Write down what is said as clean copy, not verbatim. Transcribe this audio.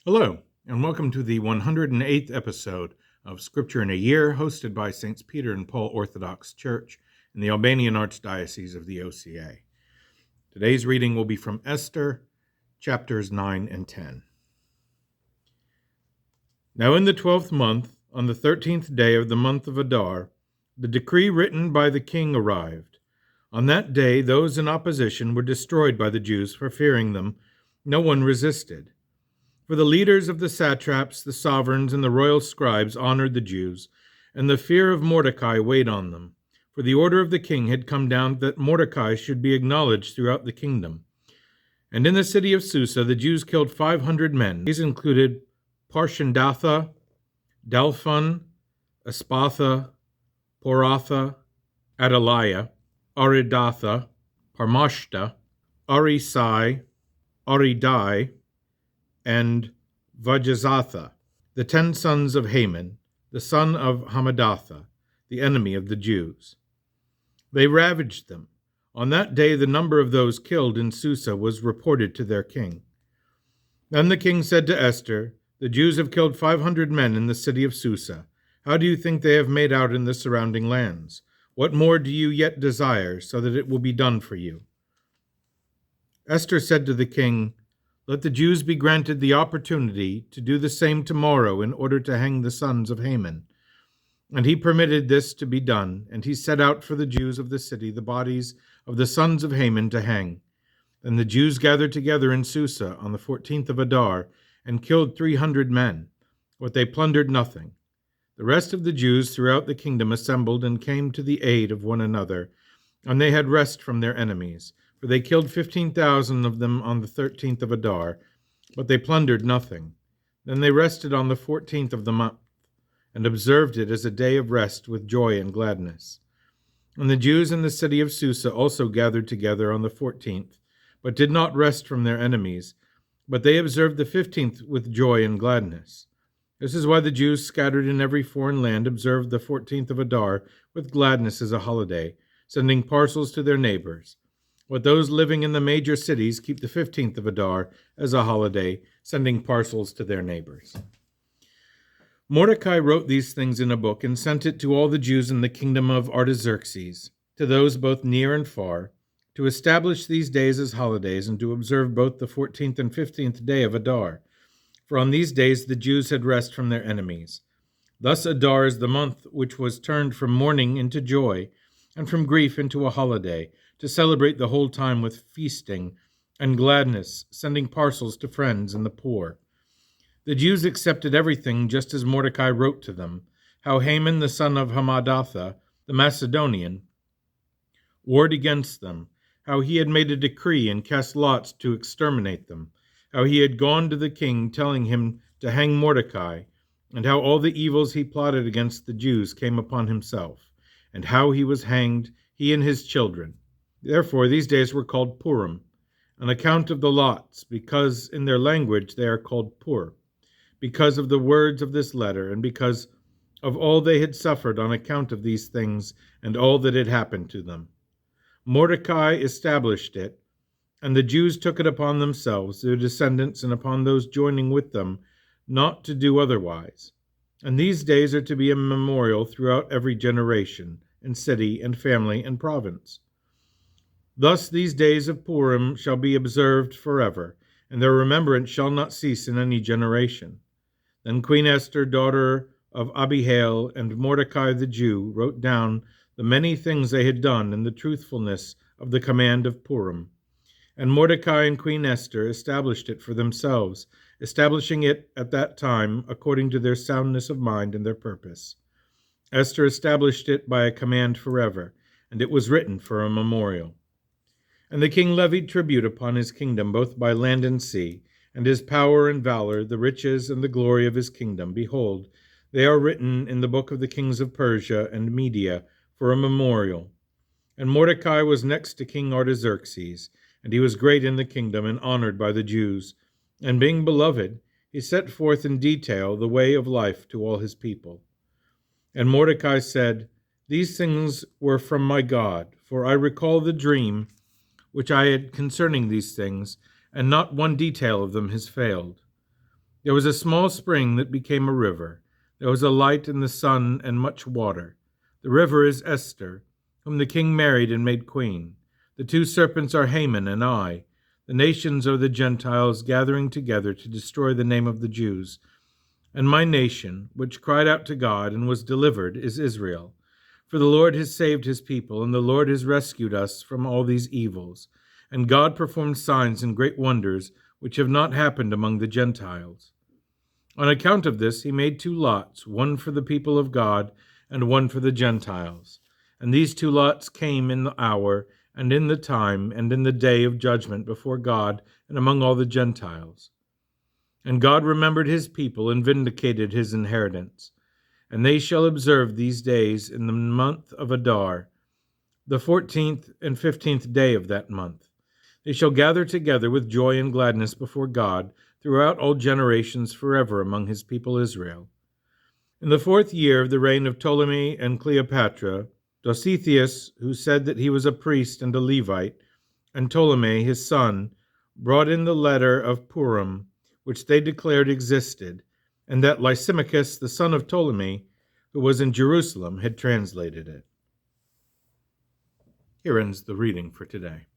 Hello, and welcome to the 108th episode of Scripture in a Year, hosted by Saints Peter and Paul Orthodox Church in the Albanian Archdiocese of the OCA. Today's reading will be from Esther, chapters 9 and 10. Now in the 12th month, on the 13th day of the month of Adar, the decree written by the king arrived. On that day, those in opposition were destroyed by the Jews for fearing them. No one resisted. For the leaders of the satraps, the sovereigns, and the royal scribes honored the Jews, and the fear of Mordecai weighed on them. For the order of the king had come down that Mordecai should be acknowledged throughout the kingdom. And in the city of Susa, the Jews killed 500 men. These included Parshandatha, Dalphon, Aspatha, Poratha, Adaliah, Aridatha, Parmashta, Arisai, Aridai, and Vajazatha, the 10 sons of Haman, the son of Hamadatha, the enemy of the Jews. They ravaged them. On that day the number of those killed in Susa was reported to their king. Then the king said to Esther, "The Jews have killed 500 men in the city of Susa. How do you think they have made out in the surrounding lands? What more do you yet desire, so that it will be done for you?" Esther said to the king, "Let the Jews be granted the opportunity to do the same tomorrow in order to hang the sons of Haman." And he permitted this to be done, and he set out for the Jews of the city the bodies of the sons of Haman to hang. Then the Jews gathered together in Susa on the 14th of Adar and killed 300 men, but they plundered nothing. The rest of the Jews throughout the kingdom assembled and came to the aid of one another, and they had rest from their enemies. For they killed 15,000 of them on the 13th of Adar, but they plundered nothing. Then they rested on the 14th of the month, and observed it as a day of rest with joy and gladness. And the Jews in the city of Susa also gathered together on the 14th, but did not rest from their enemies, but they observed the 15th with joy and gladness. This is why the Jews scattered in every foreign land observed the 14th of Adar with gladness as a holiday, sending parcels to their neighbors. But those living in the major cities keep the 15th of Adar as a holiday, sending parcels to their neighbors. Mordecai wrote these things in a book and sent it to all the Jews in the kingdom of Artaxerxes, to those both near and far, to establish these days as holidays and to observe both the 14th and 15th day of Adar. For on these days the Jews had rest from their enemies. Thus Adar is the month which was turned from mourning into joy, and from grief into a holiday, to celebrate the whole time with feasting and gladness, sending parcels to friends and the poor. The Jews accepted everything just as Mordecai wrote to them, how Haman the son of Hamadatha, the Macedonian, warred against them, how he had made a decree and cast lots to exterminate them, how he had gone to the king telling him to hang Mordecai, and how all the evils he plotted against the Jews came upon himself, and how he was hanged, he and his children. Therefore these days were called Purim, on account of the lots, because in their language they are called Pur, because of the words of this letter, and because of all they had suffered on account of these things, and all that had happened to them. Mordecai established it, and the Jews took it upon themselves, their descendants, and upon those joining with them, not to do otherwise. And these days are to be a memorial throughout every generation, and city, and family, and province. Thus these days of Purim shall be observed forever, and their remembrance shall not cease in any generation. Then Queen Esther, daughter of Abihail, and Mordecai the Jew wrote down the many things they had done and the truthfulness of the command of Purim. And Mordecai and Queen Esther established it for themselves, establishing it at that time according to their soundness of mind and their purpose. Esther established it by a command forever, and it was written for a memorial. And the king levied tribute upon his kingdom, both by land and sea, and his power and valor, the riches and the glory of his kingdom. Behold, they are written in the book of the kings of Persia and Media for a memorial. And Mordecai was next to King Artaxerxes, and he was great in the kingdom and honored by the Jews. And being beloved, he set forth in detail the way of life to all his people. And Mordecai said, "These things were from my God, for I recall the dream which I had concerning these things, and not one detail of them has failed. There was a small spring that became a river. There was a light in the sun and much water. The river is Esther, whom the king married and made queen. The two serpents are Haman and I. The nations are the Gentiles gathering together to destroy the name of the Jews. And my nation, which cried out to God and was delivered, is Israel. For the Lord has saved his people, and the Lord has rescued us from all these evils. And God performed signs and great wonders, which have not happened among the Gentiles. On account of this, he made two lots, one for the people of God and one for the Gentiles. And these two lots came in the hour, and in the time, and in the day of judgment before God and among all the Gentiles. And God remembered his people and vindicated his inheritance. And they shall observe these days in the month of Adar, the 14th and 15th day of that month. They shall gather together with joy and gladness before God throughout all generations forever among his people Israel. In the 4th year of the reign of Ptolemy and Cleopatra, Dositheus, who said that he was a priest and a Levite, and Ptolemy his son, brought in the letter of Purim, which they declared existed, and that Lysimachus, the son of Ptolemy, who was in Jerusalem, had translated it. Here ends the reading for today.